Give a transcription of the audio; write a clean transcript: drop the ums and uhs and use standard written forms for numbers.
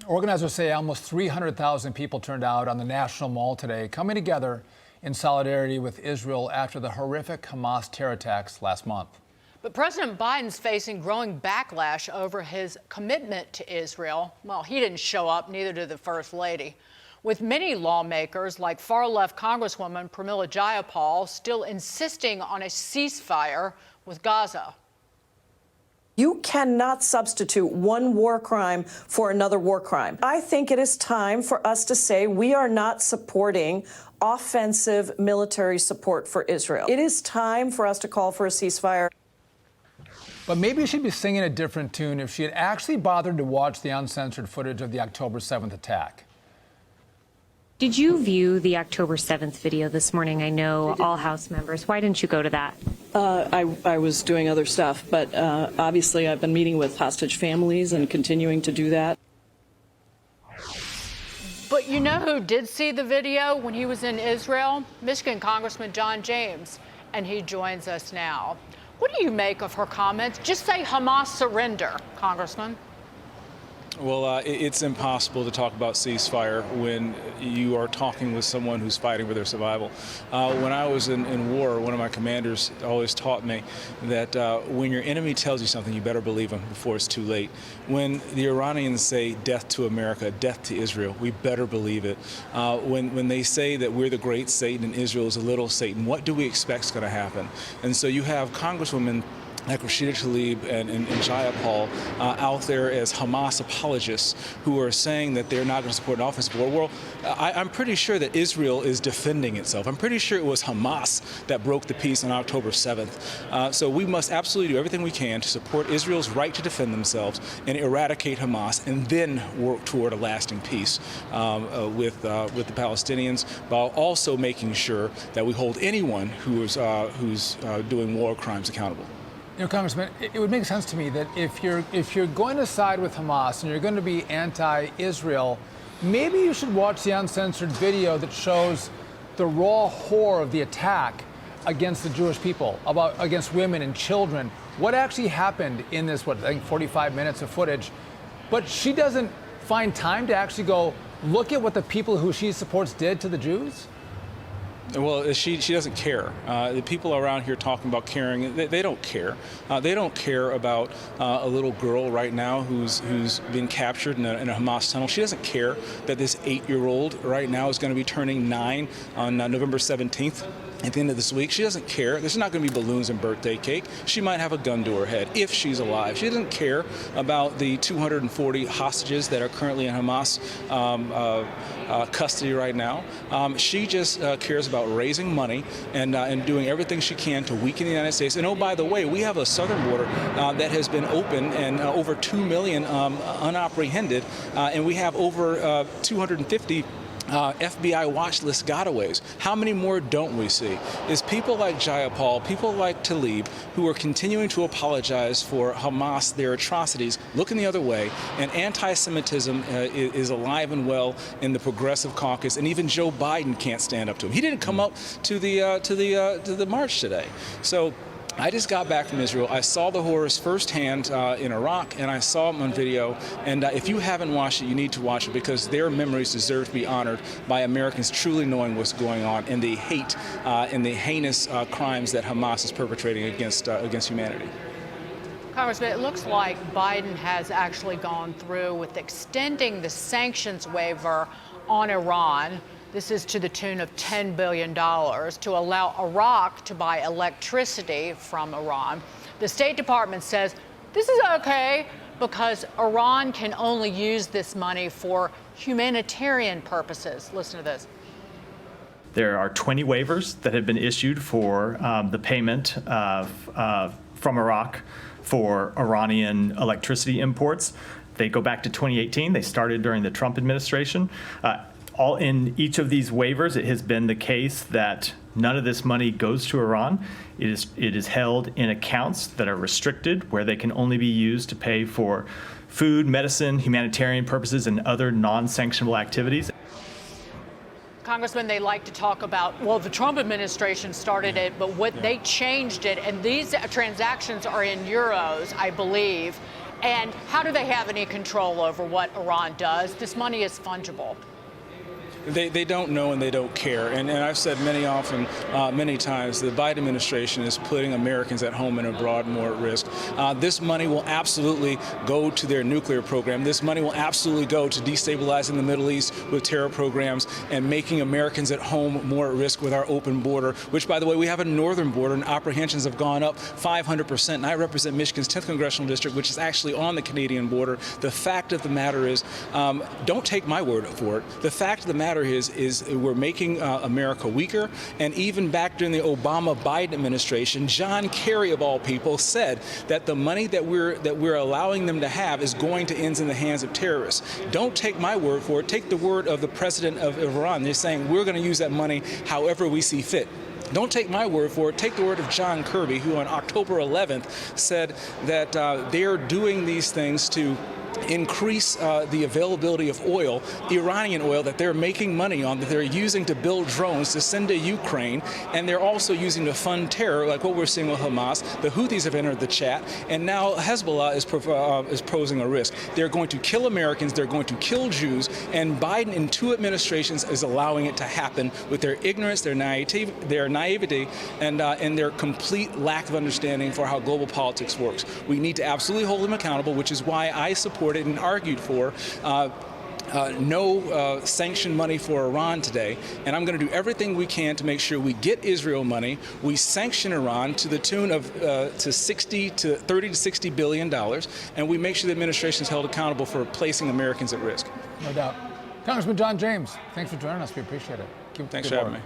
Organizers say almost 300,000 people turned out on the National Mall today, coming together in solidarity with Israel after the horrific Hamas terror attacks last month. But President Biden's facing growing backlash over his commitment to Israel. Well, he didn't show up, neither did the First Lady. With many lawmakers, like far-left Congresswoman Pramila Jayapal, still insisting on a ceasefire with Gaza. You cannot substitute one war crime for another war crime. I think it is time for us to say we are not supporting offensive military support for Israel. It is time for us to call for a ceasefire. But maybe she'd be singing a different tune if she had actually bothered to watch the uncensored footage of the October 7th attack. Did you view the October 7th video this morning? I know all House members. Why didn't you go to that? I was doing other stuff, but obviously I've been meeting with hostage families and continuing to do that. But you know who did see the video when he was in Israel? Michigan Congressman John James, and he joins us now. What do you make of her comments? Just say Hamas surrender, Congressman. Well, it's impossible to talk about ceasefire when you are talking with someone who's fighting for their survival. When I was in war, one of my commanders always taught me that when your enemy tells you something, you better believe them before it's too late. When the Iranians say death to America, death to Israel, we better believe it. When they say that we're the great Satan and Israel is a little Satan, what do we expect is going to happen? And so you have Congresswomen like Rashida Tlaib and Jayapal out there as Hamas apologists who are saying that they're not going to support an offensive war. Well, I'm pretty sure that Israel is defending itself. I'm pretty sure it was Hamas that broke the peace on October 7th. So we must absolutely do everything we can to support Israel's right to defend themselves and eradicate Hamas, and then work toward a lasting peace with the Palestinians, while also making sure that we hold anyone who's doing war crimes accountable. You know, Congressman, it would make sense to me that if you're going to side with Hamas and you're going to be anti-Israel, maybe you should watch the uncensored video that shows the raw horror of the attack against the Jewish people, against women and children. What actually happened in this, I think 45 minutes of footage? But she doesn't find time to actually go look at what the people who she supports did to the Jews? Well, she doesn't care. The people around here talking about caring, they don't care. They don't care about a little girl right now who's been captured in a Hamas tunnel. She doesn't care that this 8-year-old right now is going to be turning 9 on November 17th. At the end of this week. She doesn't care. There's not going to be balloons and birthday cake. She might have a gun to her head if she's alive. She doesn't care about the 240 hostages that are currently in Hamas custody right now. She just cares about raising money and doing everything she can to weaken the United States. And oh, by the way, we have a southern border that has been open and over 2 million unapprehended, and we have over 250 FBI watch list gotaways. How many more don't we see? Is people like Jayapal, people like Tlaib, who are continuing to apologize for Hamas, their atrocities, looking the other way, and anti-Semitism is alive and well in the Progressive Caucus, and even Joe Biden can't stand up to him. He didn't come up to the march today. So I just got back from Israel. I saw the horrors firsthand in Iraq, and I saw them on video. And if you haven't watched it, you need to watch it, because their memories deserve to be honored by Americans truly knowing what's going on and the hate and the heinous crimes that Hamas is perpetrating against humanity. Congressman, it looks like Biden has actually gone through with extending the sanctions waiver on Iran. This is to the tune of $10 billion to allow Iraq to buy electricity from Iran. The State Department says this is okay because Iran can only use this money for humanitarian purposes. Listen to this. There are 20 waivers that have been issued for the payment from Iraq for Iranian electricity imports. They go back to 2018. They started during the Trump administration. All in each of these waivers, it has been the case that none of this money goes to Iran. It is held in accounts that are restricted, where they can only be used to pay for food, medicine, humanitarian purposes, and other non-sanctionable activities. Congressman, they like to talk about, well, the Trump administration started it, but they changed it, and these transactions are in euros, I believe. And how do they have any control over what Iran does? This money is fungible. They don't know and they don't care. And I've said many times, the Biden administration is putting Americans at home and abroad more at risk. This money will absolutely go to their nuclear program. This money will absolutely go to destabilizing the Middle East with terror programs and making Americans at home more at risk with our open border, which, by the way, we have a northern border and apprehensions have gone up 500%. And I represent Michigan's 10th Congressional District, which is actually on the Canadian border. The fact of the matter is, don't take my word for it. The fact of the matter is we're making America weaker. And even back during the Obama-Biden administration, John Kerry, of all people, said that the money that we're allowing them to have is going to end in the hands of terrorists. Don't take my word for it. Take the word of the president of Iran. They're saying we're going to use that money however we see fit. Don't take my word for it. Take the word of John Kirby, who on October 11th said that they're doing these things to increase the availability of oil, Iranian oil, that they're making money on, that they're using to build drones to send to Ukraine, and they're also using to fund terror, like what we're seeing with Hamas. The Houthis have entered the chat, and now Hezbollah is posing a risk. They're going to kill Americans, they're going to kill Jews, and Biden in 2 administrations is allowing it to happen with their ignorance, their naivety, and their complete lack of understanding for how global politics works. We need to absolutely hold them accountable, which is why I supported and argued for no sanctioned money for Iran today, and I'm going to do everything we can to make sure we get Israel money. We sanction Iran to the tune of $30 to $60 billion, and we make sure the administration is held accountable for placing Americans at risk. No doubt. Congressman John James, thanks for joining us. We appreciate it. Thanks for having me.